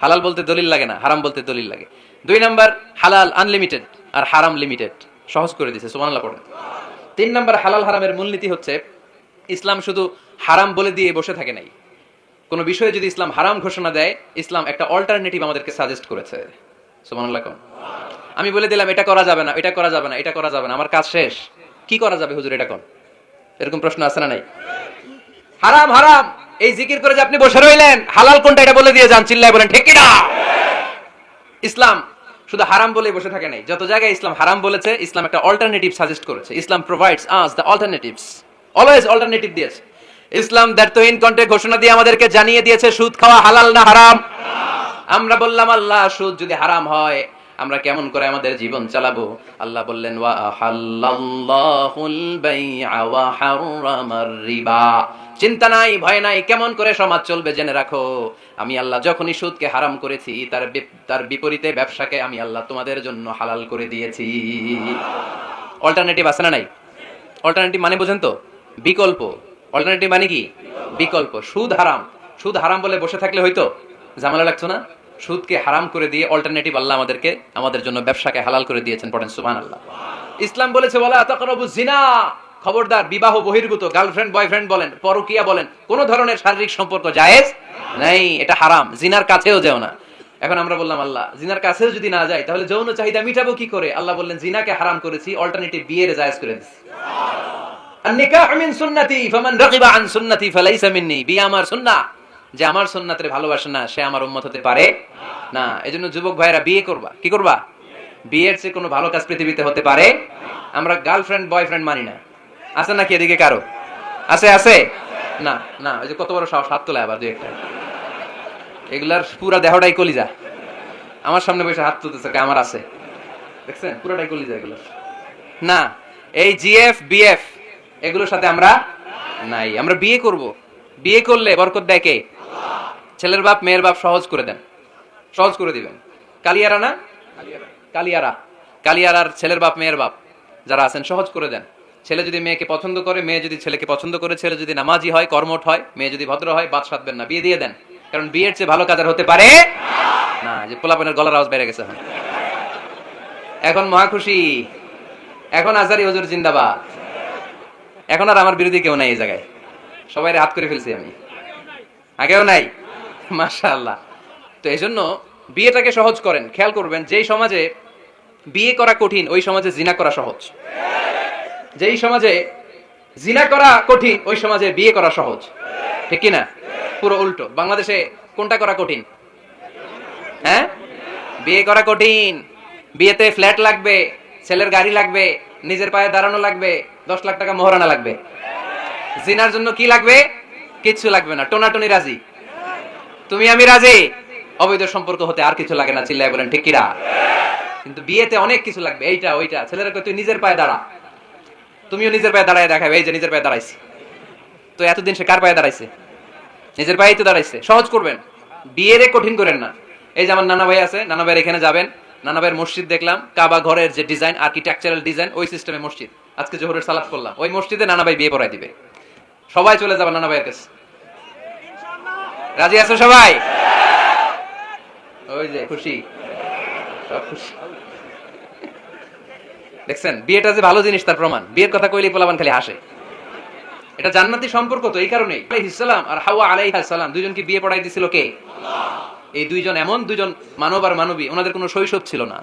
হালাল বলতে দলিল লাগে না, হারাম বলতে দলিল লাগে। 2 নাম্বার, হালাল আনলিমিটেড আর হারাম লিমিটেড, সহজ করে দিয়েছে, সুবহানাল্লাহ পড়েন। 3 নাম্বার, হালাল হারামের মূলনীতি হচ্ছে ইসলাম শুধু হারাম বলে দিয়ে বসে থাকে নাই। কোন বিষয়ে যদি ইসলাম হারাম ঘোষণা দেয়, ইসলাম একটা অল্টারনেটিভ আমাদেরকে সাজেস্ট করেছে। সুবহানাল্লাহ কোন। আমি বলে দিলাম এটা করা যাবে না, এটা করা যাবে না, এটা করা যাবে না, আমার কাজ শেষ, কি করা যাবে হুজুর এটা কোন? এরকম প্রশ্ন আছে না নাই? হারাম হারাম এই জিকির করে যে আপনি বসে রইলেন, হালাল কোনটা এটা বলে দিয়ে যান, চিল্লায় বলেন ঠিক কি না? ইসলাম শুধু হারাম বলে বসে থাকে নাই, যত জায়গায় ইসলাম হারাম বলেছে, ইসলাম একটা অল্টারনেটিভ সাজেস্ট করেছে। Islam provides us the alternatives, always alternative দিয়েছে। ইসলাম দ্যাটহীন কণ্ঠে ঘোষণা দিয়ে আমাদেরকে জানিয়ে দিয়েছে সুদ খাওয়া হালাল না হারাম। আমরা বললাম আল্লাহ সুদ যদি হারাম হয় আমরা কেমন করে আমাদের জীবন চালাবো? আল্লাহ বললেন ওয়া আহাল্লাল্লাহুল বাই'a ওয়া হাররামার রিবা। চিন্তা নাই, ভয় নাই, কেমন করে সমাজ চলবে জেনে রাখো, আমি আল্লাহ যখনই সুদকে হারাম করেছি তার বিপরীতে ব্যবসাকে আমি আল্লাহ তোমাদের জন্য হালাল করে দিয়েছি। অল্টারনেটিভ আছে না নাই? অল্টারনেটিভ মানে বোঝেন তো? বিকল্প। অল্টারনেটিভ মানে কি? বিকল্প। সুদ হারাম, সুদ হারাম বলে বসে থাকলে হয়তো ঝামেলা লাগতো না? সুদকে হারাম করে দিয়ে অল্টারনেটিভ আল্লাহ আমাদেরকে, আমাদের জন্য ব্যবসাকে হালাল করে দিয়েছেন। পড়েন সুবহানাল্লাহ। ইসলাম বলেছে ওয়ালা তাকরাবুজ জিনা, খবরদার বিবাহ বহির্ভূত, গার্লফ্রেন্ড বয়ফ্রেন্ড বলেন, পরকীয়া বলেন, কোন ধরনের শারীরিক সম্পর্ক জায়েজ নাই, এটা হারাম। জিনার কাছেও যেও না। এখন আমরা বললাম আল্লাহ জিনার কাছেও যদি না যায় তাহলে যৌন চাহিদা মিটাবো কি করে? আল্লাহ বললেন জিনাকে হারাম করেছি, অল্টারনেটিভ বিয়ের জায়েজ করে দিয়েছি। আন-নিকাহ মিন সুন্নতি ফামান রাগিবা আন সুন্নতি ফালাইসা মিন্নি। বিয়ে আমার সুন্নাহ, যে আমার সুন্নাতের ভালোবাসে না সে আমার উম্মত হতে পারে না। এজন্য যুবক ভাইরা বিয়ে করবা, কি করবা? বিয়ের চেয়ে কোনো ভালো কাজ পৃথিবীতে হতে পারে? আমরা গার্লফ্রেন্ড বয়ফ্রেন্ড মানি না। আছে নাকি এদিকে কারো? আছে আছে না না, ওই যে কত বড় সাহস, হাত তোলে আবার দুই একটা। এগুলার পুরা দেহটাই কলিজা, আমার সামনে বসে হাত তুলতেছে, আমার আছে, দেখছেন পুরাটাই কলিজা এগুলো। না, এই জিএফ বিএফ এগুলোর সাথে আমরা নাই। আমরা বিয়ে করব, বিয়ে করলে বরকত দেয় কে? ছেলের বাপ মেয়ের বাপ সহজ করে দেন, সহজ করে দিবেন। কালিয়ারা না, কালিয়ারা, কালিয়ারার ছেলের বাপ মেয়ের বাপ যারা আছেন সহজ করে দেন। ছেলে যদি মেয়েকে পছন্দ করে, মেয়ে যদি ছেলেকে পছন্দ করে, ছেলে যদি নামাজি হয়, কর্মঠ হয়, মেয়ে যদি ভদ্র হয়, বাদ সাধবেন না, বিয়ে দিয়ে দেন। কারণ বিয়ের চেয়ে ভালো কাজ আর হতে পারে না। যে পোলাপানের গলার আওয়াজ বেড়ে গেছে এখন মহা খুশি, এখন আজারি হুজুর জিন্দাবাদ। এখন আর আমার বিরোধী কেউ নাই এই জায়গায়, সবাই হাত করে ফেলছি আমি, আগেও নাই, মাশাআল্লাহ। তো এই জন্য বিয়েটাকে সহজ করেন। খেয়াল করবেন, যেই সমাজে বিয়ে করা কঠিন ওই সমাজে জিনা করা সহজ, যেই সমাজে জিনা করা কঠিন ওই সমাজে বিয়ে করা সহজ, ঠিক কি না? পুরো উল্টো। বাংলাদেশে কোনটা করা কঠিন? হ্যাঁ, বিয়ে করা কঠিন। বিয়েতে ফ্ল্যাট লাগবে, ছেলের গাড়ি লাগবে, নিজের পায়ে দাঁড়ানো লাগবে, 10 লাখ টাকা মোহরানা লাগবে। জিনার জন্য কি লাগবে? কিচ্ছু লাগবে না, টোনাটুনি রাজি, তুমি আমি রাজি, অবৈধ সম্পর্ক হতে আর কিছু লাগে না, চিল্লায় বলেন ঠিক কিনা? কিন্তু বিয়েতে অনেক কিছু লাগবে, এইটা ওইটা। ছেলেরা কই তুই নিজের পায়ে দাঁড়া, তুমিও নিজের পায়ে দাঁড়ায় দেখাবে, এই যে নিজের পায়ে দাঁড়াইছি। তো এতদিন সে কার পায়ে দাঁড়াইছে? নিজের পায়েই তো দাঁড়াইছে। সহজ করবেন, বিয়েরে কঠিন করেন না। এই যে আমার নানা ভাই আছে, নানা ভাইয়ের এখানে যাবেন, নানা ভাইয়ের মসজিদ দেখলাম, কাবা ঘরের যে ডিজাইন, আর্কিটেকচারাল ডিজাইন, ওই সিস্টেমে মসজিদ। আজকে জোহরের সালাত করলাম, ওই মসজিদে নানা ভাই বিয়ে পড়াই দিবে। সবাই চলে যাবে নানা ভাইয়ের কাছে, রাজি আছো সবাই? ওই যে খুশি, সব খুশি। দেখছেন বিয়েটা যে ভালো জিনিস তার প্রমাণ। বিয়ের কথা কইলেই পোলাপান খালি হাসে। এটা জান্নাতি সম্পর্ক তো এই কারণেই। আলাইহিস সালাম আর হাওয়া আলাইহিস সালাম দুইজনকে বিয়ে পড়াই দিছিল কে? এই দুইজন এমন দুইজন মানব আর মানবী, ওনাদের কোনো শৈশব ছিল না,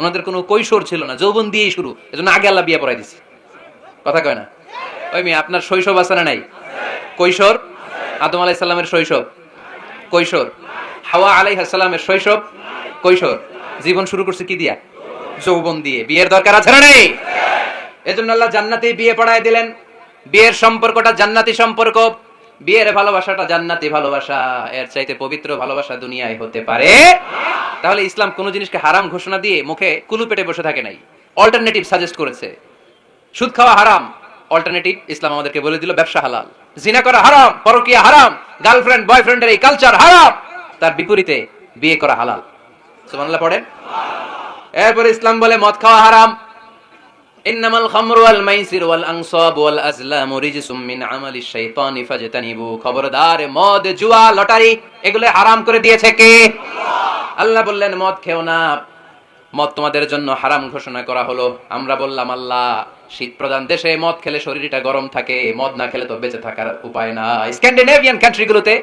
ওনাদের কোনো কৈশোর ছিল না, যৌবন দিয়েই শুরু। এজন্য আগে আল্লাহ বিয়ে পড়াই দিছে। কথা কয় না? ওই মেয়ে আপনার শৈশব আছে না নাই? কৈশোর, আদম আলাইহিস সালামের শৈশব, কৈশোর। হাওয়া আলাইহিস সালামের শৈশব, কৈশোর। জীবন শুরু করছে কি দিয়া? যৌবন দিয়ে। বিয়ের দরকার আছে না নেই? এজন্য আল্লাহ জান্নাতে বিয়ে পড়ায় দিলেন। বিয়ের সম্পর্কটা জান্নাতি সম্পর্ক, বিয়ের ভালোবাসাটা জান্নাতি ভালোবাসা। এর চাইতে পবিত্র ভালোবাসা দুনিয়ায় হতে পারে? তাহলে ইসলাম কোন জিনিসকে হারাম ঘোষণা দিয়ে মুখে কুলু পেটে বসে থাকে নাই, অল্টারনেটিভ সাজেস্ট করেছে। সুদ খাওয়া হারাম, অল্টারনেটিভ ইসলাম আমাদেরকে বলে দিল ব্যবসা হালাল। জিনা করা হারাম, পরকীয়া হারাম, গার্লফ্রেন্ড বয়ফ্রেন্ডের এই কালচার হারাম, তার বিপরীতে বিয়ে করা হালাল। সুবহানাল্লাহ পড়েন। এরপর ইসলাম বলে মদ খাওয়া হারাম, ইন্নামাল খামরু ওয়াল মাইসির ওয়াল আনসাবু ওয়াল আজলামু রিজসুম মিন আমালিশ শাইতানি ফাজতানিবু। খবরদার, মদ, জুয়া, লটারি এগুলো হারাম করে দিয়েছে কে? আল্লাহ বললেন মদ খেও না, মদ তোমাদের জন্য হারাম ঘোষণা করা হলো। আমরা বললাম আল্লাহ, শীত প্রধান দেশে মদ খেলে শরীরটা গরম থাকে, মদ না খেলে তো বেঁচে থাকার উপায় না। স্ক্যান্ডিনেভিয়ান কান্ট্রিগুলোতে,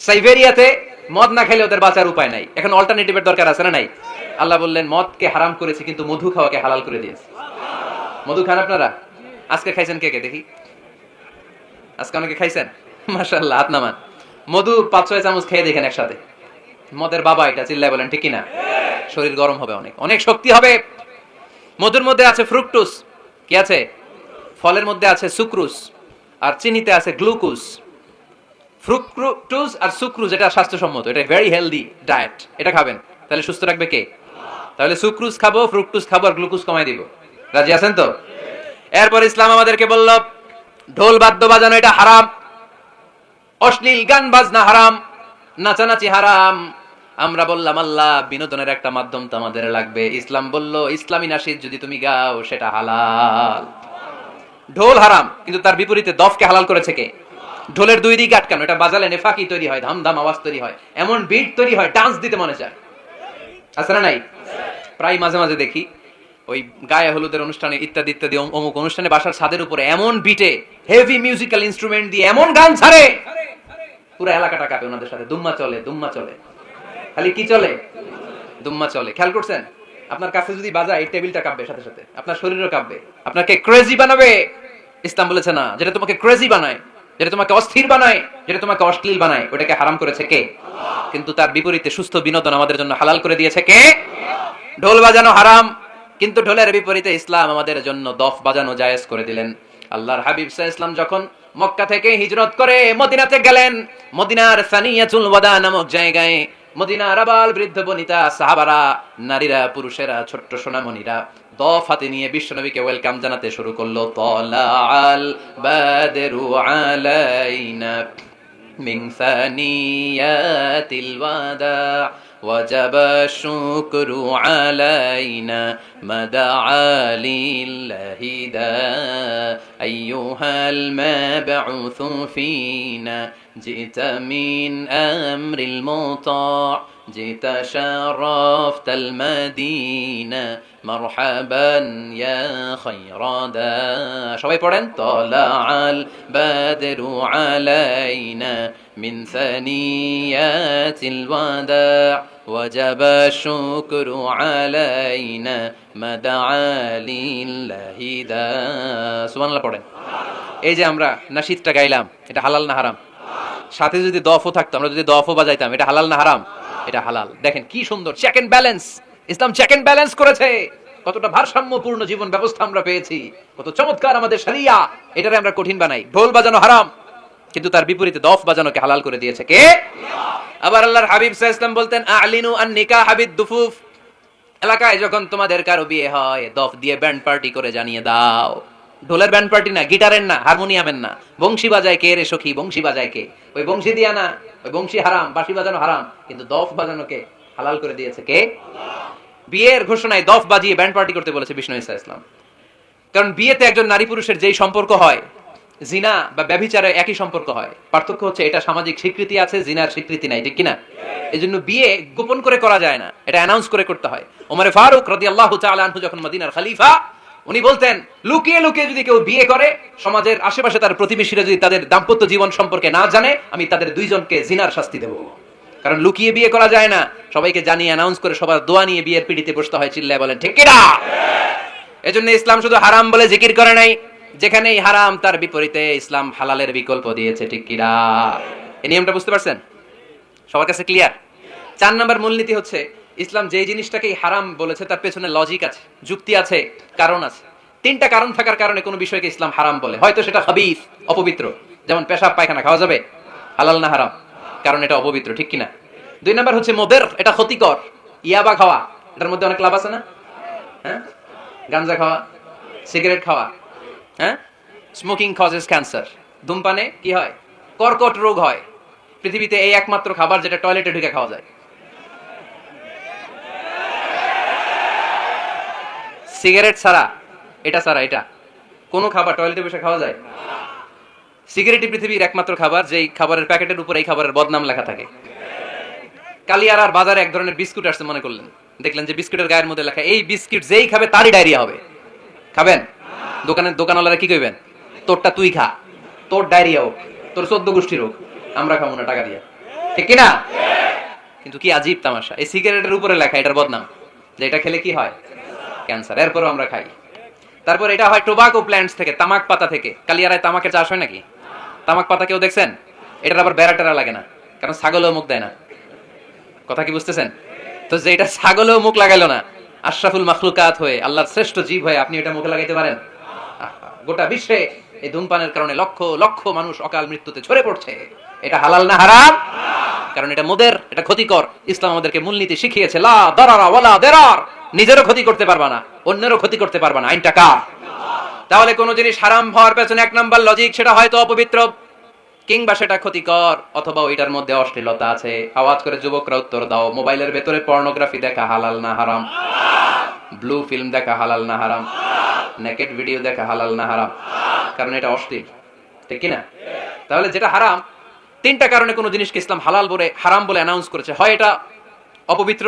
সাইবেরিয়াতে মদ না খেলে ওদের বাঁচার উপায় নাই। এখন অল্টারনেটিভের দরকার আছে না নাই? আল্লাহ বললেন মদকে হারাম করেছে, কিন্তু মধু খাওয়াকে হালাল করে দিয়েছে। মধু খান আপনারা? আজকে খাইছেন কে কে দেখি? আজকে অনেকে খাইছেন? মাশাআল্লাহ, হাত নামান। মধু 5-6 চামচ খেয়ে দেখেন একসাথে। মদের বাবা এটা, চিল্লায় বলেন ঠিক কিনা? শরীর গরম হবে, অনেক অনেক শক্তি হবে। মধুর মধ্যে আছে ফ্রুকটোজ, কি আছে? ফলের মধ্যে আছে সুক্রোজ, আর চিনিতে আছে গ্লুকোজ। ফ্রুকটোজ আর সুক্রোজ এটা স্বাস্থ্যসম্মত, এটা ভেরি হেলদি ডায়েট। এটা খাবেন, তাহলে সুস্থ রাখবে কে? তাহলে সুক্রোজ খাবো, ফ্রুকটোজ খাবো, আর গ্লুকোজ কমাই দিব। রাজি আছেন তো? এরপর ইসলাম আমাদেরকে বলল ঢোল বাদ্য বাজানো এটা হারাম, অশ্লীল গান বাজনা হারাম, নাচানাচি হারাম। আমরা বললাম আল্লাহ, বিনোদনের একটা মাধ্যম তো আমাদের লাগবে। ইসলাম বলল ইসলামী নাশিদ যদি তুমি গাও সেটা হালাল। ঢোল হারাম, কিন্তু তার বিপরীতে দফকে হালাল করেছে কে? ঢোলের দুই দিক আটকানো, এটা বাজালে নেফাকি তৈরি হয়, ধামধাম আওয়াজ তৈরি হয়, এমন বিট তৈরি হয়, ডান্স দিতে মনে চায়। আছে না নাই? প্রায় মাঝে মাঝে দেখি ওই গায়ে হলুদের অনুষ্ঠানে ইত্যাদি ইত্যাদি অমুক অনুষ্ঠানে বাসার ছাদের উপরে এমন বিটে হেভি মিউজিক্যাল ইনস্ট্রুমেন্ট দিয়ে এমন গান ছাড়ে, পুরো এলাকাটা কাঁপে ওনাদের সাথে। দুম্মা চলে, দুম্মা চলে, খালি কি চলে? দুম্মা চলে। খেয়াল করছেন? আপনার কাছে যদি বাজায় এই টেবিলটা কাঁপবে, সাথে সাথে আপনার শরীরও কাঁপবে। আপনাকে ক্রেজি বানাবে। ইসলাম বলেছে না, যেটা তোমাকে ক্রেজি বানায়, যেটা তোমাকে অস্থির বানায়, যেটা তোমাকে অশ্লীল বানায়, ওটাকে হারাম করেছে কে? কিন্তু তার বিপরীতে সুস্থ বিনোদন আমাদের জন্য হালাল করে দিয়েছে কে? ঢোল বাজানো হারাম, কিন্তু ঢোলের বিপরীতে ইসলাম আমাদের জন্য দফ বাজানো জায়েজ করে দিলেন। আল্লাহর হাবিব সাল্লাল্লাহু আলাইহি ওয়াসাল্লাম যখন মক্কা থেকে হিজরত করে মদিনাতে গেলেন, মদিনার সানিয়াতুল ওয়াদা নামক জায়গায় মদিনার আবাল বৃদ্ধ বনিতা সাহাবারা, নারীরা, পুরুষেরা, ছোট্ট সোনামণিরা দফ হাতে নিয়ে বিশ্বনবীকে ওয়েলকাম জানাতে শুরু করলো। তালাআল বাদরু আলাইনা মিন সানিয়াতিল ওয়াদা وجب الشكر علينا مدعا لله دا أيها المبعوث فينا جئت من أمر المطاع جئت شرفت المدينة مرحبا يا خير دا সবাই পড়েন طلع البدر علينا من ثنيات الوداع وجب الشكر علينا مدعا لله دا সুবহানাল্লাহ পড়েন। এই যে আমরা নাশিদটা গাইলাম, এটা হালাল না হারাম? সাথে যদি দফও থাকতো, আমরা যদি দফও বাজাইতাম, এটা হালাল না হারাম? এটা হালাল। দেখেন কি সুন্দর check and balance, Islam check and balance করেছে। কতটা ভারসাম্যপূর্ণ জীবন ব্যবস্থা আমরা পেয়েছি, কত চমৎকার আমাদের শরিয়া। এটারে আমরা কঠিন বানাই। ঢোল বাজানো হারাম, কিন্তু তার বিপরীতে দফ বাজানোকে হালাল করে দিয়েছে কে? আবার আল্লাহর হাবিব সাল্লাল্লাহু আলাইহি ওয়াসাল্লাম বলতেন আ'লিনু আন-নিকাহ বিদ-দুফুফ, এলাকায় যখন তোমাদের কারো বিয়ে হয় দফ দিয়ে ব্যান্ড পার্টি করে জানিয়ে দাও। ঢোলের ব্যান্ড পার্টি না, গিটারের না, হারমোনিয়ামের না। বংশী বাজায় কে রে সখী? বংশী বাজায় কে? ওই বংশী দিয়া না, ওই বংশী হারাম, বাঁশি বাজানো হারাম, কিন্তু দফ বাজানোকে হালাল করে দিয়েছে কে? বিয়ের ঘোষণায় দফ বাজিয়ে ব্যান্ড পার্টি করতে বলেছে বিষ্ণু ইসা ইসলাম। কারণ বিয়েতে একজন নারী পুরুষের যেই সম্পর্ক হয়, জিনা বা ব্যভিচারে একই সম্পর্ক হয়। পার্থক্য হচ্ছে এটা সামাজিক স্বীকৃতি আছে, জিনার স্বীকৃতি নাই, ঠিক কিনা? এজন্য বিয়ে গোপন করে করা যায় না, এটা অ্যানাউন্স করে করতে হয়। ওমর ফারুক রাদিয়াল্লাহু তাআলা আনহু যখন মদিনার খলিফা, উনি বলতেন লুকিয়ে লুকিয়ে যদি কেউ বিয়ে করে, সমাজের আশেপাশে তার প্রতিবেশীরা যদি তাদের দাম্পত্য জীবন সম্পর্কে না জানে, আমি তাদের দুইজনকে জিনার শাস্তি দেব। কারণ লুকিয়ে বিয়ে করা যায় না, সবাইকে জানিয়ে অ্যানাউন্স করে সবার দোয়া নিয়ে বিয়ের পিড়িতে বসতে হয়। চিল্লায় বলেন ঠিক কিনা? এজন্য ইসলাম শুধু হারাম বলে জিকির করে নাই, যেখানেই হারাম তার বিপরীতে ইসলাম হালালের বিকল্প দিয়েছে, ঠিক কিনা? এই নিয়মটা বুঝতে পারছেন? সবার কাছে ক্লিয়ার? 4 নম্বর মূলনীতি হচ্ছে ইসলাম যে জিনিসটাকেই হারাম বলেছে তার পেছনে লজিক আছে, যুক্তি আছে, কারণ আছে। 3টা কারণ থাকার কারণে কোনো বিষয়কে ইসলাম হারাম বলে। হয়তো সেটা খাবিস, অপবিত্র, যেমন পেশাব পায়খানা খাওয়া যাবে, হালাল না হারাম? কারণ এটা অপবিত্র, ঠিক কিনা? 2 নম্বর হচ্ছে মুদির, এটা ক্ষতিকর। ইয়াবা খাওয়া, এটার মধ্যে অনেক লাভ আছে না? হ্যাঁ, গাঞ্জা খাওয়া, সিগারেট খাওয়া, হ্যাঁ, স্মোকিং কজেস ক্যান্সার। ধূমপানে কি হয়? কর্কট রোগ হয়। পৃথিবীতে এই একমাত্র খাবার যেটা টয়লেটে ঢুকে খাওয়া যায়। সিগারেট ছাড়া এটা ছাড়া এটা কোনো খাবার টয়লেটে বসে খাওয়া যায়? সিগারেটই পৃথিবীর একমাত্র খাবার যেই খাবারের প্যাকেটের উপর এই খাবারের বদনাম লেখা থাকে। কালিয়ারার বাজারে এক ধরনের বিস্কুট আসছে মনে করলেন, দেখলেন যে বিস্কুটের গায়ের মধ্যে লেখা এই বিস্কুট যেই খাবে তারই ডায়রিয়া হবে। খাবেন? দোকানওয়ালারা কি কইবেন? তোরটা তুই খা, তোর ডায়রিয়া হোক, তোর 14 গোষ্ঠীর হোক, আমরা খাবো না টাকা দিয়া, ঠিক কিনা? কিন্তু কি আজীব তামাশা, এই সিগারেটের উপরে লেখা এটার বদনাম, যে এটা খেলে কি হয়? ক্যান্সার। এরপরও আমরা খাই। তারপর এটা হয় টোবাকো প্ল্যান্টস থেকে, তামাক পাতা থেকে। কালিয়ারায় তামাকের চাষ হয় নাকি? তামাক পাতা কেউ দেখছেন? এটার আবার বেড়া টেরা লাগে না, কারণ ছাগলও মুখ দেয় না। কথা কি বুঝতেছেন? তো যে এটা ছাগলও মুখ লাগাইলো না, আশরাফুল মাখলুকাত হয়ে, আল্লাহর শ্রেষ্ঠ জীব হয়ে আপনি এটা মুখে লাগাইতে পারেন? গোটা বিশ্বে এই ধূমপানের কারণে লক্ষ লক্ষ মানুষ অকাল মৃত্যুতে ঝরে পড়ছে। এটা হালাল না হারাম? কারণ এটা মোদের, এটা ক্ষতিকর। ইসলাম আমাদেরকে মূলনীতি শিখিয়েছে, লা দারারা ওয়ালা দিরার। নিজেরও ক্ষতি করতে পারবা না, অন্যেরও ক্ষতি করতে পারবা না, আইনটা কার? তাহলে কোন জিনিস হারাম হওয়ার পেছনে এক নাম্বার লজিক, সেটা হয়তো অপবিত্র, কিংবা সেটা ক্ষতিকর, অথবা ওইটার মধ্যে অশ্লীলতা আছে। আওয়াজ করে যুবকরা উত্তর দাও, মোবাইলের ভেতরে পর্নোগ্রাফি দেখা হালাল না হারাম? ব্লু ফিল্ম দেখা হালাল না হারাম? নেকেড ভিডিও দেখা হালাল না হারাম? কারণ এটা অশ্লীল, ঠিক কিনা? তাহলে যেটা হারাম, তিনটা কারণে কোন জিনিসকে ইসলাম হালাল বলে হারাম বলে অ্যানাউন্স করেছে। হয় এটা অপবিত্র,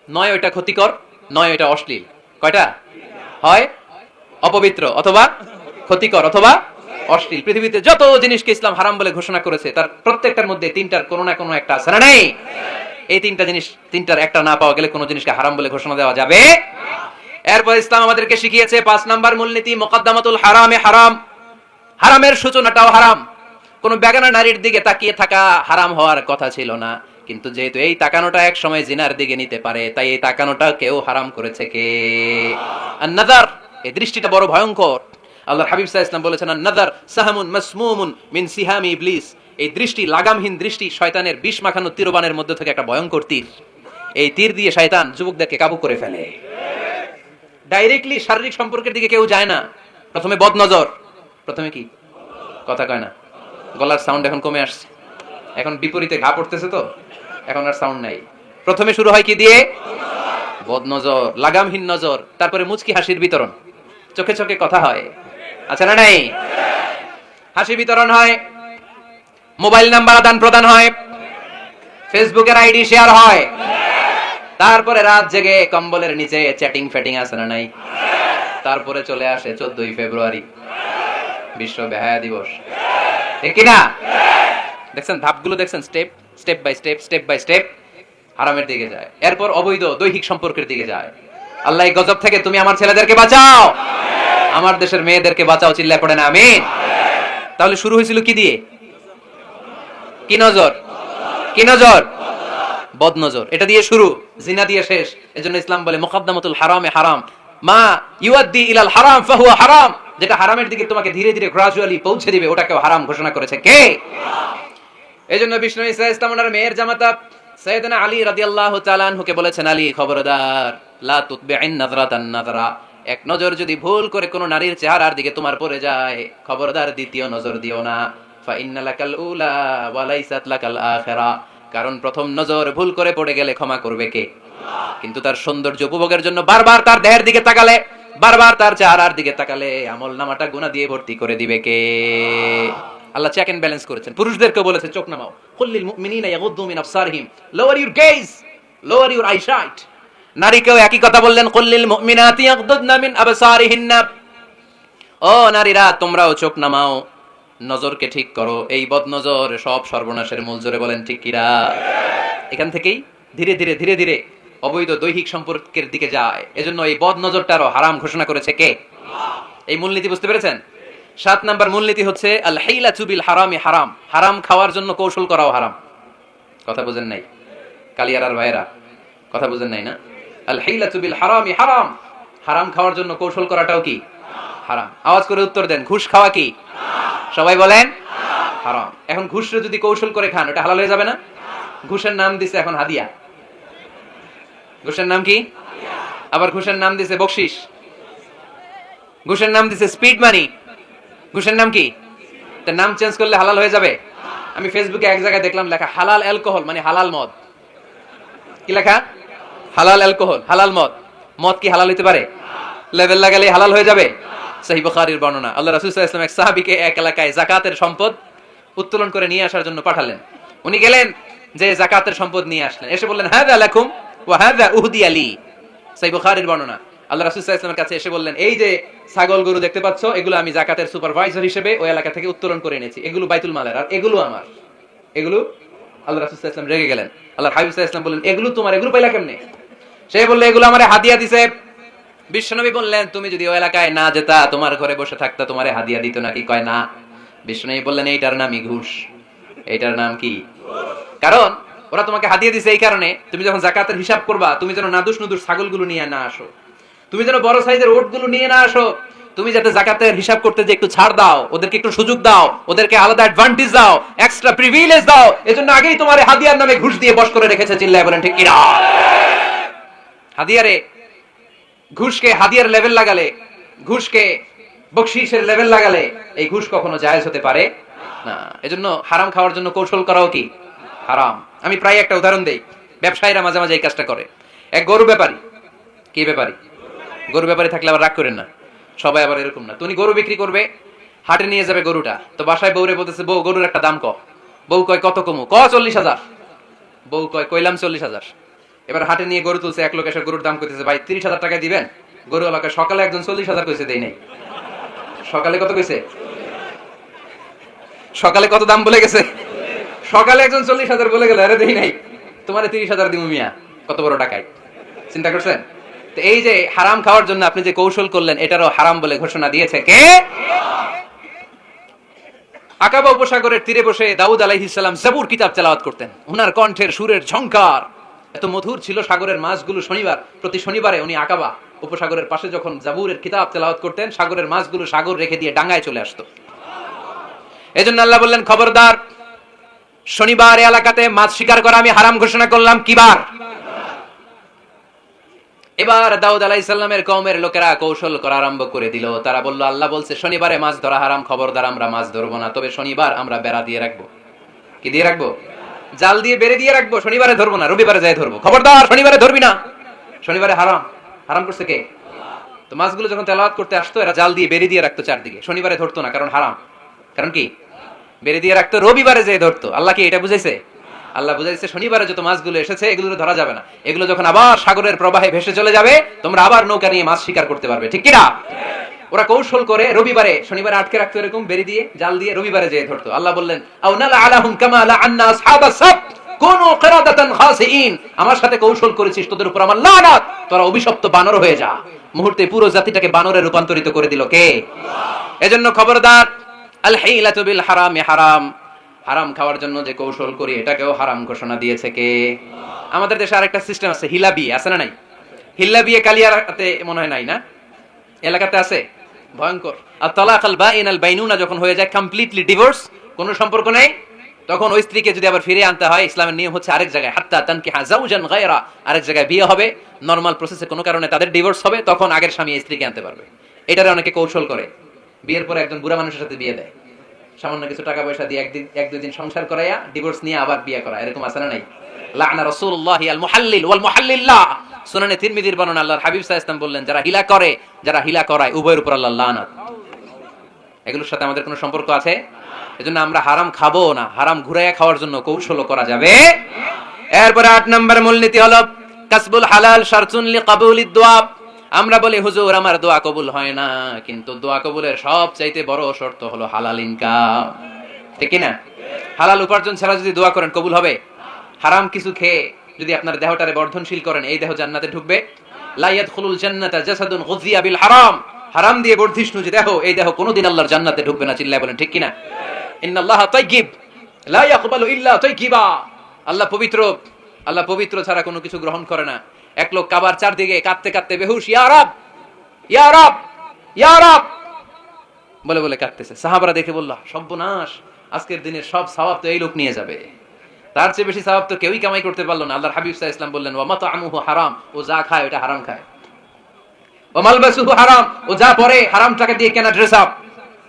নয় ওইটা ক্ষতিকর, নয় ওইটা অশ্লীল। কয়টা? হয় অপবিত্র, অথবা ক্ষতিকর, অথবা অশ্লীল। পৃথিবীতে যত জিনিসকে ইসলাম হারাম বলে ঘোষণা করেছে তার প্রত্যেকটার মধ্যে তিনটার কোনো না কোনো একটা আছে না নেই? এই তিনটা জিনিস, তিনটার একটা না পাওয়া গেলে কোনো জিনিসকে হারাম বলে ঘোষণা দেওয়া যাবে। এরপর ইসলাম আমাদেরকে শিখিয়েছে 5 নাম্বার মূলনীতি, মুকদ্দামাতুল হারামে হারাম। হারামের সূচনাটাও হারাম। কোন বেগানা নারীর দিকে তাকিয়ে থাকা হারাম হওয়ার কথা ছিল না, কিন্তু যেহেতু এই তাকানোটা এক সময় জিনার দিকে নিতে পারে, তাই এই তাকানোটা কেউ হারাম করেছে কে? আন-নাযার, এই দৃষ্টিটা বড় ভয়ঙ্কর। আল্লাহর হাবিব সাল্লাল্লাহু আলাইহি ওয়াসাল্লাম বলেছেন, আন-নাযার সাহামুন মাসমুমুন মিন সিহামি ইবলিস। এই দৃষ্টি, লাগামহীন দৃষ্টি, শয়তানের বিষ মাখানো তীরবানের মধ্যে থেকে একটা ভয়ঙ্কর তীর। এই তীর দিয়ে শয়তান যুবকদেরকে কাবু করে ফেলে। ডাইরেক্টলি শারীরিক সম্পর্কের দিকে কেউ যায় না, প্রথমে বদনজর। প্রথমে কি? কথা কয় না, গলার সাউন্ড এখন কমে আসছে, এখন বিপরীতে ঘা পড়তেছে, তো এখন আর সাউন্ড নাই। প্রথমে শুরু হয় কি দিয়ে? বদনজর, লাগামহীন নজর। তারপরে মুচকি হাসির বিতরণ, চোখে চোখে কথা হয়, আচ্ছা না নাই? হাসি বিতরণ হয়, মোবাইল নাম্বার আদান প্রদান হয়, ফেসবুকের আইডি শেয়ার হয়, তারপরে রাত জেগে কম্বলের নিচে চ্যাটিং ফ্যাটিং আছে না নাই? তারপরে চলে আসে 14ই ফেব্রুয়ারি, বিশ্ব বেহায়া দিবস, ঠিক কিনা? দেখছেন ধাপগুলো, দেখছেন step step by step, step by step হারামের দিকে যায়। এরপর অবৈধ দৈহিক সম্পর্কের দিকে যায়। আল্লাহ এই গজব থেকে তুমি আমার ছেলেদেরকে বাঁচাও, আমার দেশের মেয়েদেরকে বাঁচাও, চিল্লায় পড়েন আমিন। তাহলে শুরু হয়েছিল কি দিয়ে? কি নজর? কি নজর? বদনজর। এটা দিয়ে শুরু, জিনা দিয়ে শেষ। এজন্য ইসলাম বলে মুকদ্দামাতুল হারামে হারাম, মা ইউআদ্দি ইলাল হারাম ফাহুয়া হারাম। যেটা হারামের দিকে তোমাকে ধীরে ধীরে গ্রাজুয়ালি পৌঁছে দিবে, ওটাকেও হারাম ঘোষণা করেছে কে? এজন্য বিষ্ণু ঈসা ইসলাম ওনার মেয়ের জামাতা সাইয়েদনা আলী রাদিয়াল্লাহু তাআলা আনহুকে বলেছেন, আলী খবরদার, লা তুতবি'ইন নাযরাতান নাযরা। এক নজর যদি ভুল করে কোনো নারীর চেহারার দিকে তোমার পড়ে যায়, খবরদার দ্বিতীয় নজর দিও না। ফা ইন্না লাকাল উলা ওয়া লাইসাত লাকাল আখিরা। কারণ প্রথম নজর ভুল করে পড়ে গেলে ক্ষমা করবে কে? কিন্তু তার সৌন্দর্য উপভোগের জন্য বারবার তার দেহের দিকে তাকালে, বারবার তার চেহারার দিকে তাকালে আমল নামাটা গুনাহ দিয়ে ভর্তি করে দিবে কে? আল্লাহ চেক এন্ড ব্যালেন্স করেছেন। পুরুষদেরকে বলেছে চোখ নামাও, কুল্লিল মুমিনিনা ইয়াগুদ্দু মিন আবসারিহিম, lower your gaze, lower your eyesight. নারীকেও একই কথা বললেন, কুল্লিল মুমিনাতি ইয়াগুদ্দুনা মিন আবসারিহিন্না। ও নারীরা, তোমরাও চোখ নামাও, নজরকে ঠিক করো। এই বদনজর সব সর্বনাশের মূল। জোরে বলেন ঠিক কিরা? এখান থেকেই ধীরে ধীরে ধীরে ধীরে অবৈধ দৈহিক সম্পর্কের দিকে যায়। এজন্য এই বদনজরটারও হারাম ঘোষণা করেছে কে? এই মূলনীতি বুঝতে পেরেছেন? 7 নাম্বার মূলনীতি হচ্ছে আল হাইলাতু বিল হারামি হারাম। হারাম খাওয়ার জন্য কৌশল করাও হারাম। কথা বুঝেন নাই কালিয়ারার ভাইরা? কথা বুঝেন নাই না? আল হাইলাতু বিল হারামি হারাম। হারাম খাওয়ার জন্য কৌশল করাটাও কি? হারাম। আওয়াজ করে উত্তর দেন, ঘুষ খাওয়া কি? সবাই বলেন হারাম। এখন ঘুষরে যদি কৌশল করে খান, ওটা হালাল হয়ে যাবে না? ঘুষের নাম দিছে এখন হাদিয়া। ঘুষের নাম কি? আবার ঘুষের নাম দিছে বকশিশ, ঘুষের নাম দিছে স্পিড মানি। ঘুষের নাম কি? তার নাম চেঞ্জ করলে হালাল হয়ে যাবে? আমি ফেসবুকে এক জায়গায় দেখলাম লেখা হালাল অ্যালকোহল, মানে হালাল মদ। কি লেখা? হালাল অ্যালকোহল, হালাল মদ। মদ কি হালাল হইতে পারে? লেভেল লাগালে হালাল হয়ে যাবে? সহিহ বুখারীর বর্ণনা, আল্লাহ রাসূল সাল্লাল্লাহু আলাইহি ওয়াসাল্লাম এক সাহাবীকে এক এলাকায় যাকাতের সম্পদ উত্তোলন করে নিয়ে আসার জন্য পাঠালেন। উনি গেলেন, যে যাকাতের সম্পদ নিয়ে আসলেন, এসে বললেন হাযা লাকুম ওয়া হাযা উহদিয়া লি। সহিহ বুখারীর বর্ণনা, আল্লাহ রাসূল সাল্লাল্লাহু আলাইহি ওয়াসাল্লামের কাছে এসে বললেন, এই যে ছাগল গরু দেখতে পাচ্ছ, এগুলো আমি যাকাতের সুপারভাইজার হিসেবে ওই এলাকা থেকে উত্তোলন করে এনেছি, এগুলো বাইতুল মালের, আর এগুলো আমার। এগুলো আল্লাহ রাসূল সাল্লাল্লাহু আলাইহি ওয়াসাল্লাম রেগে গেলেন। আল্লাহর হাবিব সাল্লাল্লাহু আলাইহি ওয়াসাল্লাম বললেন, এগুলো তোমার, এগুলো পাইলা কেমনে? সে বলল, এগুলো আমারে হাদিয়া দিয়েছে। বিশ্বনবী বললেন, তুমি যদি ওই এলাকায় না যেতা, তোমার ঘরে বসে থাকতা, তোমারে হাদিয়া দিত নাকি? কয় না। বিশ্বনবী বললেন, এইটার নামই ঘুষ। এইটার নাম কি? কারণ ওরা তোমাকে হাদিয়া দিয়েছে এই কারণে, তুমি যখন যাকাতের হিসাব করবা, তুমি যেন নাদুস নুদুস ছাগলগুলো নিয়ে না আসো, তুমি যেন বড় সাইজের ওটগুলো নিয়ে না আসো, তুমি যাতে যাকাতের হিসাব করতে যে একটু ছাড় দাও, ওদেরকে একটু সুযোগ দাও, ওদেরকে আলাদা অ্যাডভান্টেজ দাও, এক্সট্রা প্রিভিলেজ দাও, এজন্য আগেই তোমার হাদিয়ার নামে ঘুষ দিয়ে বশ করে রেখেছে। চিল্লায় বলেন ঠিক কি না? হাদিয়ারে ঘুষকে হাদিয়ার লেভেল লাগালে, ঘুষকে বকশিশের লেভেল লাগালে, এই ঘুষ কখনো জায়েজ হতে পারে না। এজন্য হারাম খাওয়ার জন্য কৌশল করাও কি হারাম। আমি প্রায় একটা উদাহরণ দেই, ব্যবসায়ীরা মাঝে মাঝে এই কাজটা করে। এক গরু ব্যাপারী, কি ব্যাপারী? গরু ব্যাপারী থাকলে আবার রাগ করেন না, সবাই আবার এরকম না। তুমি গরু বিক্রি করবে, হাটে নিয়ে যাবে গরুটা, তো বাসায় বউরে বলতেছে, বউ গরুর একটা দাম ক। বউ কয় কত কমু? 40,000। বউ কয় কইলাম 40,000। এবার হাটে নিয়ে গরু তুলছে, এক লোক এসে গরুর দাম কইতেছে, ভাই 30,000 টাকা দিবেন? গরু এলাকায় সকালে একজন 40,000 কইছে, দেই নাই। সকালে কত কইছে? সকালে কত দাম বলে গেছে? সকালে একজন 40,000 বলে গেল, আরে দেই নাই, তোমারে 30,000 দিমু মিয়া। কত বড় টাকায়, চিন্তা করছেন? তো এই যে হারাম খাওয়ার জন্য আপনি যে কৌশল করলেন, এটারও হারাম বলে ঘোষণা দিয়েছে কে? আকাবা উপসাগরের তীরে বসে দাউদ আলাইহিস সালাম জাবুর কিতাব তেলাওয়াত করতেন। ওনার কণ্ঠের সুরের ঝংকার এত মধুর ছিল, সাগরের মাছগুলো প্রতি শনিবারে উনি আকাবা উপসাগরের পাশে যখন জাবুরের কিতাব তেলাওয়াত করতেন, সাগরের মাছগুলো সাগর রেখে দিয়ে ডাঙায় চলে আসতো। এজন্য আল্লাহ বললেন, খবরদার, শনিবার এলাকাতে মাছ শিকার করা আমি হারাম ঘোষণা করলাম। কি বার? এবার দাউদ আলাইহিস সালামের কওমের লোকেরা কৌশল করা আরম্ভ করে দিল। তারা বলল, আল্লাহ বলছে শনিবারে মাছ ধরা হারাম, খবরদার আমরা মাছ ধরবো না, তবে শনিবার আমরা বেড়া দিয়ে রাখবো। কি দিয়ে রাখবো? জাল দিয়ে বেড়ে দিয়ে রাখবো। শনিবারে ধরবো না, রবিবারে যাই ধরবো। খবরদার, শনিবারে ধরবি না। শনিবারে হারাম। হারাম করছে কে? তো মাছগুলো যখন তেলাওয়াত করতে আসতো, এরা জাল দিয়ে বেড়ে দিয়ে রাখতো চারদিকে। শনিবারে ধরতো না, কারণ হারাম। কারণ কি? বেড়ে দিয়ে রাখতো, রবিবারে যেয়ে ধরতো। আল্লাহ কি এটা বুঝাইছে? আল্লাহ বুঝাইছে শনিবারে যত মাছগুলো এসেছে এগুলো ধরা যাবে না, এগুলো যখন আবার সাগরের প্রবাহে ভেসে চলে যাবে, তোমরা আবার নৌকা নিয়ে মাছ শিকার করতে পারবে। ঠিক কিনা? ওরা কৌশল করে রবিবারে, শনিবারে আটকে রাখতো এরকম বেড়ে দিয়ে, জাল দিয়ে, রবিবারে যেয়ে ধরতো। আল্লাহ বললেন, আও নালা আলাহুম কামা লাআন্না আসহাবাস সাবত কুনু কিরাদাতান খাসিইন। আমার সাথে কৌশল করেছিস, তোদের উপর আমার লানাত, তোরা অভিশপ্ত বানর হয়ে যা। মুহূর্তে পুরো জাতিটাকে বানরে রূপান্তরিত করে দিল কে? আল্লাহ। এজন্য খবরদার, আল হিলাতু বিল হারামি হারাম। হারাম খাওয়ার জন্য যে কৌশল করি, এটাকেও হারাম ঘোষণা দিয়েছে কে? আমাদের দেশে আরেকটা সিস্টেম আছে, হিলা বিয়ে আছে না নাই? হিলা বিয়ে কালিয়ারাতে মনে হয় নাই না? এলাকাতে আছে, ভয়ঙ্কর। আর তালাক আল বাইন আল বাইনুনা যখন হয়ে যায়, কমপ্লিটলি ডিভোর্স, কোনো সম্পর্ক নেই, তখন ওই স্ত্রীকে যদি আবার ফিরে আনতে হয়, ইসলামের নিয়ম হচ্ছে আরেক জায়গায়, হাত্তা তানকিহা যাওজান গায়রা, আরেক জায়গায় বিয়ে হবে, নরমাল প্রসেসে কোনো কারণে তাদের ডিভোর্স হবে, তখন আগের স্বামী স্ত্রীকে আনতে পারবে। এটারে অনেকে কৌশল করে, বিয়ের পরে একজন বুড়া মানুষের সাথে বিয়ে দেয়, সামান্য কিছু টাকা পয়সা দিয়ে এক দুই দিন সংসার করাইয়া ডিভোর্স নিয়ে আবার বিয়ে করা, এরকম আছে না নাই? লা'না রাসূলুল্লাহি আল মুহাল্লিল ওয়াল মুহাল্লিল্লাহ। সুনানে তিরমিজির বর্ণনা, আল্লাহর হাবিব সাল্লাল্লাহু আলাইহি ওয়াসাল্লাম বললেন, যারা হিলা করে, যারা হিলা করায়, উভয়ের উপর আল্লাহর লানাত। এগুলোর সাথে আমাদের কোনো সম্পর্ক আছে? এজন্য আমরা হারাম খাবো না, হারাম ঘুরাইয়া খাওয়ার জন্য কৌশল করা যাবে। এরপরে 8 নম্বর মূলনীতি হলো কাসবুল হালাল শারতুন লিকাবুলিদ দুআ। আমরা বলি, হুজুর আমার দোয়া কবুল হয় না, কিন্তু দোয়া কবুলের সবচাইতে বড় শর্ত হলো হালাল ইনকাম। ঠিক কি না? হালাল উপার্জন ছাড়া যদি দোয়া করেন, কবুল হবে? হারাম কিছু খেয়ে যদি আপনার দেহটারে বর্ধনশীল করেন, এই দেহ জান্নাতে ঢুকবে? লা ইয়াদখুলুল জান্নাতা জাসাদুন গুযিয়া বিল হারাম। হারাম দিয়ে বর্ধিষ্ণু যে দেহ, এই দেহ কোনোদিন আল্লাহর জান্নাতে ঢুকবে না। চিল্লায় বলেন ঠিক কি না? ইন্নাল্লাহা তাইয়্যিব লা ইয়াকবালু ইল্লা তাইয়্যিবা। আল্লাহ পবিত্র, আল্লাহ পবিত্র ছাড়া কোনো কিছু গ্রহণ করে না। এক লোক কাবার চারদিকে কাঁদতে কাঁদতে বেহুশ, ইয়া রাব ইয়া রাব ইয়া রাব বলে বলে কাঁদতেছে। সাহাবারা দেখে বলল, সর্বনাশ, আজকের দিনের সব সওয়াব তো এই লোক নিয়ে যাবে, তার চেয়ে বেশি সওয়াব তো কেউই কামাই করতে পারলো না। আল্লাহর হাবিব সাল্লাল্লাহু আলাইহি ওয়াসাল্লাম বললেন, ওয়া মাতআমুহু হারাম, ও যা খায় ওটা হারাম খায়। ওয়া মালবাসুহু হারাম, ও যা পরে হারাম টাকা দিয়ে কেনা ড্রেস আপ।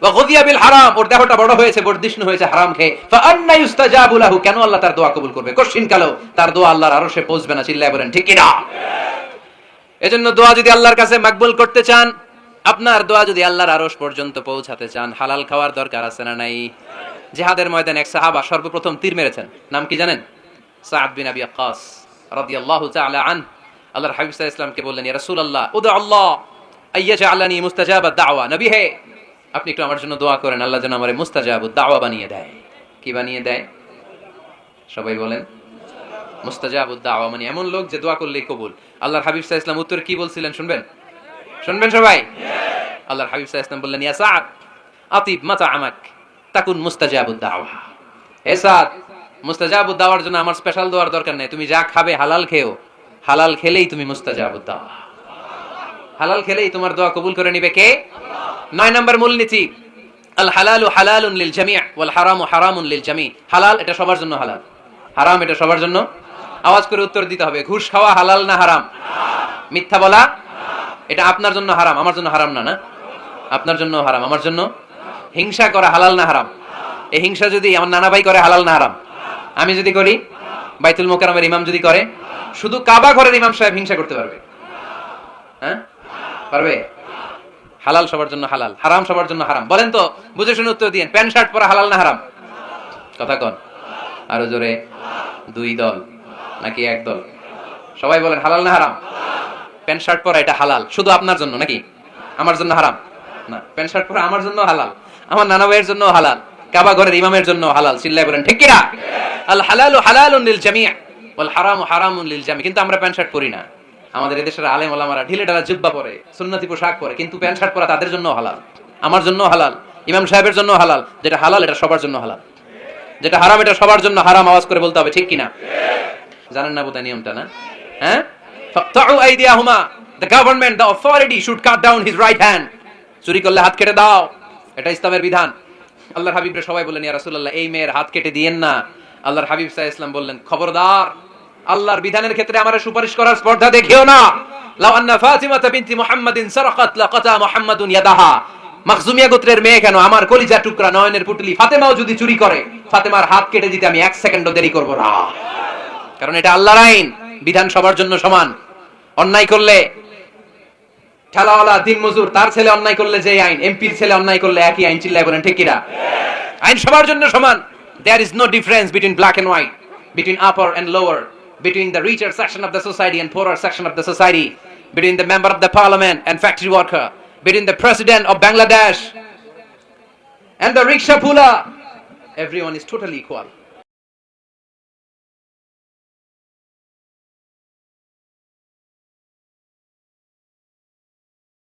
ওয়া গুযিয়া বিল হারাম, ওর দেহটা বড় হয়েছে, বর্ধিষ্ণু হয়েছে হারাম খেয়ে। ফা আন্না ইউস্তাজাবু লাহু, কেন আল্লাহ তার দোয়া কবুল করবে? কঠিন কালো তার দোয়া আল্লাহর আরশে পৌঁছবে না। চিল্লায় বলেন ঠিক কি না? এজন্য দোয়া যদি আল্লাহর কাছে মাকবুল করতে চান, আপনার দোয়া যদি আল্লাহর আরশ পর্যন্ত পৌঁছাতে চান, হালাল খাওয়ার দরকার আছে না নাই? জিহাদের ময়দানে এক সাহাবা সর্বপ্রথম তীর মেরেছেন, নাম কি জানেন? সাদ বিন আবি ওয়াক্কাস রাদিয়াল্লাহু তাআলা আনহু। আল্লাহর হাবিব সাল্লাল্লাহু আলাইহি ওয়াসাল্লামকে বললেন, ইয়া রাসূলুল্লাহ উদু আল্লাহ আইয়াজআলানি মুস্তাজাবাদ দাওয়া। নবী হে, আপনি একটু আমার জন্য দোয়া করেন, আল্লাহ যেন আমারে মুস্তাজাবুদ দাওয়া বানিয়ে দেয়। কি বানিয়ে দেয়? সবাই বলেন। মুস্তাজাবুদ দাওয়া মানে এমন লোক যে দোয়া করলেই কবুল। আল্লাহর হাবিব সাল্লাল্লাহু আলাইহি ওয়াসাল্লাম উত্তর কি বলছিলেন শুনবেন? শুনবেন সবাই? আল্লাহর হাবিব সাল্লাল্লাহু আলাইহি ওয়াসাল্লাম বললেন, ইয়া সাদ আতিব মাতাআমাক তাকুন মুস্তাজাবুদ দাওয়া। হে সাদ, মুস্তাজাবুদ দাওয়ার জন্য আমার স্পেশাল দোয়ার দরকার নেই, তুমি যা খাবে হালাল খেও, হালাল খেলেই তুমি মুস্তাজাবুদ দাওয়া। হালাল খেলেই তোমার দোয়া কবুল করে নিবে কে? 9 নম্বর মূলনীতি, আল হালালু হালালুন লিল জামি' ওয়াল হারামু হারামুন লিল জামি'। হালাল এটা সবার জন্য হালাল, হারাম এটা সবার জন্য। আওয়াজ করে উত্তর দিতে হবে, ঘুষ খাওয়া হালাল না হারাম? মিথ্যা বলা এটা আপনার জন্য হারাম, আমার জন্য হারাম না? না, আপনার জন্য হারাম, আমার জন্য। হিংসা করা হালাল না হারাম? এই হিংসা যদি আমার নানা ভাই করে হালাল না হারাম? আমি যদি করি, বাইতুল মুকাররমের ইমাম যদি করে, শুধু কাবা ঘরের ইমাম সাহেব হিংসা করতে পারবে? হ্যাঁ পারবে? হালাল সবার জন্য হালাল, হারাম সবার জন্য হারাম। বলেন তো, বুঝে শুনে উত্তর দিয়েন, প্যান্ট শার্ট পরা হালাল না হারাম? কথা কন আরো জোরে। 2 দল নাকি 1 দল? সবাই বলেন হালাল না হারাম? প্যান্ট শার্ট পরা এটা হালাল শুধু আপনার জন্য নাকি আমার জন্য হারাম? না, প্যান্ট শার্ট পরা আমার জন্য হালাল, আমার নানা ভাইয়ের জন্য হালাল, কাবা ঘরের ইমামের জন্য হালাল। চিল্লায় বলেন ঠিক কি না? আল হালালু হালালুন লিল জামি' ওয়াল হারামু হারামুন লিল জামি'। কিন্তু আমরা প্যান্ট শার্ট পরি না। আমাদের এদেশের আলেম ওলামারা ঢিলে ঢালা জুব্বা পরে, সুন্নতি পোশাক পরে, কিন্তু প্যান্ট শার্ট পরা তাদের জন্য হালাল, আমার জন্য হালাল, ইমাম সাহেবের জন্য হালাল। যেটা হালাল এটা সবার জন্য হালাল, যেটা হারাম এটা সবার জন্য হারাম। আওয়াজ করে বলতে হবে ঠিক কিনা? জানেন না বোধহয় নিয়মটা, না? হ্যাঁ, ফাকতাউ আইদিয়াহুমা, the government, the authority should cut down his right hand. চুরি করলে হাত কেটে দাও, এটা ইসলামের বিধান। আল্লাহর হাবিবরে সবাই বললেন, ইয়া রাসূলুল্লাহ এই মেয়ের হাত কেটে দিয়েন না। আল্লাহর হাবিব সাল্লাল্লাহু আলাইহি ওয়াসাল্লাম বললেন, খবরদার, আল্লাহর বিধানের ক্ষেত্রে আমারে সুপারিশ করার স্পর্ধা দেখিও না। লাউ আন্না ফাতিমা বিনতি মুহাম্মাদিন সারাকাত লাকাতা মুহাম্মাদুন ইয়াদাহা। মাখজুমিয়া গোত্রের মেয়ে কেন, আমার কলিজার টুকরা নয়নের পুটলি ফাতেমাও যদি চুরি করে, ফাতেমার হাত কেটে দিতে আমি 1 সেকেন্ডও দেরি করব না। কারণ এটা আল্লাহর আইন, বিধান সবার জন্য সমান। অন্যায় করলে ঠেলাওয়ালা দিন মজুর তার ছেলে অন্যায় করলে যে আইন, এমপির ছেলে অন্যায় করলে একই আইন। চিল্লায় বলেন ঠিক কিনা? আইন সবার জন্য সমান। There is no difference between black and white, between upper and lower, between the richer section of the society and poorer section of the society, between the member of the parliament and factory worker, between the president of Bangladesh and the rickshaw puller. Everyone is totally equal.